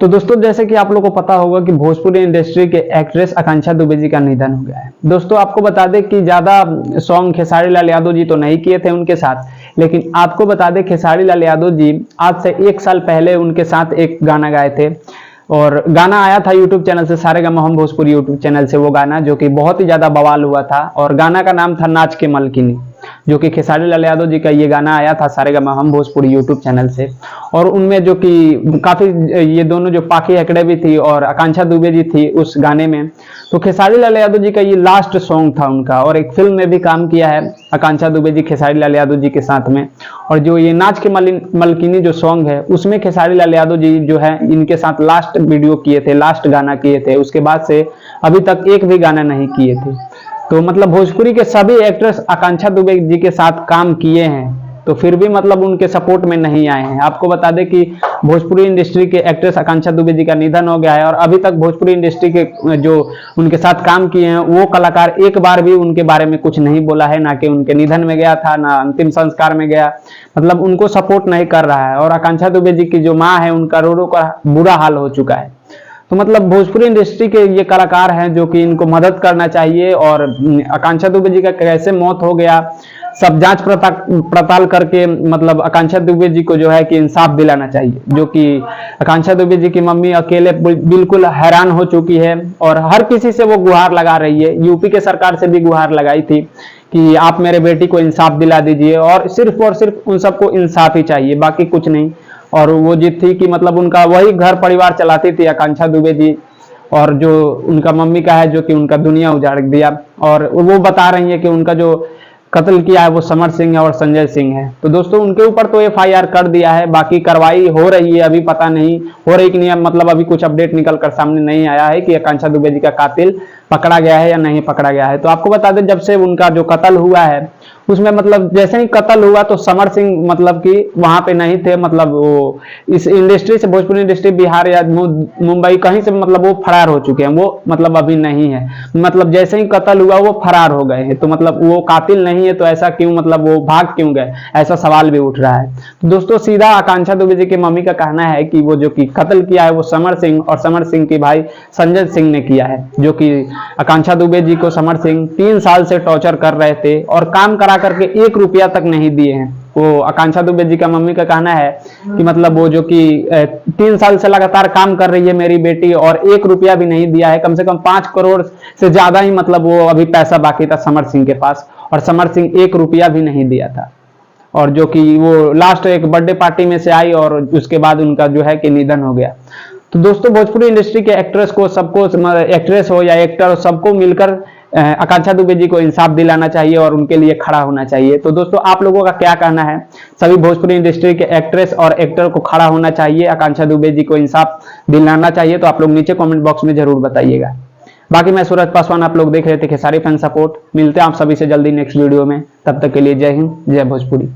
तो दोस्तों जैसे कि आप लोगों को पता होगा कि भोजपुरी इंडस्ट्री के एक्ट्रेस आकांक्षा दुबे जी का निधन हो गया है। दोस्तों आपको बता दें कि ज्यादा सॉन्ग खेसारी लाल यादव जी तो नहीं किए थे उनके साथ, लेकिन आपको बता दें खेसारी लाल यादव जी आज से 1 साल पहले उनके साथ एक गाना गाए थे और गाना आया था यूट्यूब चैनल से, सारेगामा हम भोजपुरी यूट्यूब चैनल से वो गाना, जो कि बहुत ही ज्यादा बवाल हुआ था। और गाना का नाम था नाच के मलकिनी, जो कि खेसारी लाल यादव जी का ये गाना आया था सारेगामा हम भोजपुरी यूट्यूब चैनल से। और उनमें जो कि काफी ये दोनों जो पाखी हेकड़े भी थी और आकांक्षा दुबे जी थी उस गाने में। तो खेसारी लाल यादव जी का ये लास्ट सॉन्ग था उनका, और एक फिल्म में भी काम किया है आकांक्षा दुबे जी खेसारी लाल यादव जी के साथ में। और जो ये नाच के मलकिनी जो सॉन्ग है उसमें खेसारी लाल यादव जी जो है इनके साथ लास्ट वीडियो किए थे, लास्ट गाना किए थे। उसके बाद से अभी तक एक भी गाना नहीं किए थे। तो मतलब भोजपुरी के सभी एक्ट्रेस आकांक्षा दुबे जी के साथ काम किए हैं, तो फिर भी मतलब उनके सपोर्ट में नहीं आए हैं। आपको बता दें कि भोजपुरी इंडस्ट्री के एक्ट्रेस आकांक्षा दुबे जी का निधन हो गया है और अभी तक भोजपुरी इंडस्ट्री के जो उनके साथ काम किए हैं वो कलाकार एक बार भी उनके बारे में कुछ नहीं बोला है, ना कि उनके निधन में गया था, ना अंतिम संस्कार में गया। मतलब उनको सपोर्ट नहीं कर रहा है। और आकांक्षा दुबे जी की जो माँ है उनका रो रो कर बुरा हाल हो चुका है। तो मतलब भोजपुरी इंडस्ट्री के ये कलाकार हैं जो कि इनको मदद करना चाहिए। और आकांक्षा दुबे जी का कैसे मौत हो गया सब जांच पड़ताल करके मतलब आकांक्षा दुबे जी को जो है कि इंसाफ दिलाना चाहिए। जो कि आकांक्षा दुबे जी की मम्मी अकेले बिल्कुल हैरान हो चुकी है और हर किसी से वो गुहार लगा रही है। यूपी के सरकार से भी गुहार लगाई थी कि आप मेरे बेटी को इंसाफ दिला दीजिए, और सिर्फ उन सबको इंसाफ ही चाहिए, बाकी कुछ नहीं। और वो जिद थी कि मतलब उनका वही घर परिवार चलाती थी आकांक्षा दुबे जी, और जो उनका मम्मी का है जो कि उनका दुनिया उजाड़ दिया। और वो बता रही है कि उनका जो कत्ल किया है वो समर सिंह है और संजय सिंह है। तो दोस्तों उनके ऊपर तो FIR कर दिया है, बाकी कार्रवाई हो रही है, अभी पता नहीं हो रही कि नहीं। मतलब अभी कुछ अपडेट निकल कर सामने नहीं आया है कि आकांक्षा दुबे जी का कातिल पकड़ा गया है या नहीं पकड़ा गया है। तो आपको बता दें जब से उनका जो कत्ल हुआ है उसमें मतलब जैसे ही कत्ल हुआ तो समर सिंह मतलब कि वहां पे नहीं थे। मतलब वो इस इंडस्ट्री से, भोजपुरी इंडस्ट्री बिहार या मुंबई कहीं से मतलब वो फरार हो चुके हैं, वो मतलब अभी नहीं है। मतलब जैसे ही कत्ल हुआ वो फरार हो गए हैं। तो मतलब वो कातिल नहीं है, तो ऐसा क्यों, मतलब वो भाग क्यों गए, ऐसा सवाल भी उठ रहा है। तो दोस्तों सीधा आकांक्षा दुबे जी की मम्मी का कहना है कि वो जो कि कत्ल किया है वो समर सिंह और समर सिंह के भाई संजय सिंह ने किया है। जो कि आकांक्षा दुबे जी को समर सिंह 3 साल से टॉर्चर कर रहे थे और काम करा करके 1 रुपया तक नहीं दिए हैं। वो आकांक्षा दुबे जी का मम्मी का कहना है कि मतलब वो जो कि 3 साल से लगातार काम कर रही है मेरी बेटी और 1 रुपया भी नहीं दिया है। कम से कम 5 करोड़ से ज्यादा ही मतलब वो अभी पैसा बाकी था समर सिंह के पास, और समर सिंह 1 रुपया भी नहीं दिया था। और जो कि वो लास्ट एक बर्थडे पार्टी में से आई और उसके बाद उनका जो है कि निधन हो गया। तो दोस्तों भोजपुरी इंडस्ट्री के एक्ट्रेस को, सबको, एक्ट्रेस हो या एक्टर हो, सबको मिलकर आकांक्षा दुबे जी को इंसाफ दिलाना चाहिए और उनके लिए खड़ा होना चाहिए। तो दोस्तों आप लोगों का क्या कहना है? सभी भोजपुरी इंडस्ट्री के एक्ट्रेस और एक्टर को खड़ा होना चाहिए, आकांक्षा दुबे जी को इंसाफ दिलाना चाहिए? तो आप लोग नीचे कमेंट बॉक्स में जरूर बताइएगा। बाकी मैं सूरज पासवान, आप लोग देख रहे थे खेसारी फैन सपोर्ट। मिलते हैं आप सभी से जल्दी नेक्स्ट वीडियो में, तब तक के लिए जय हिंद, जय भोजपुरी।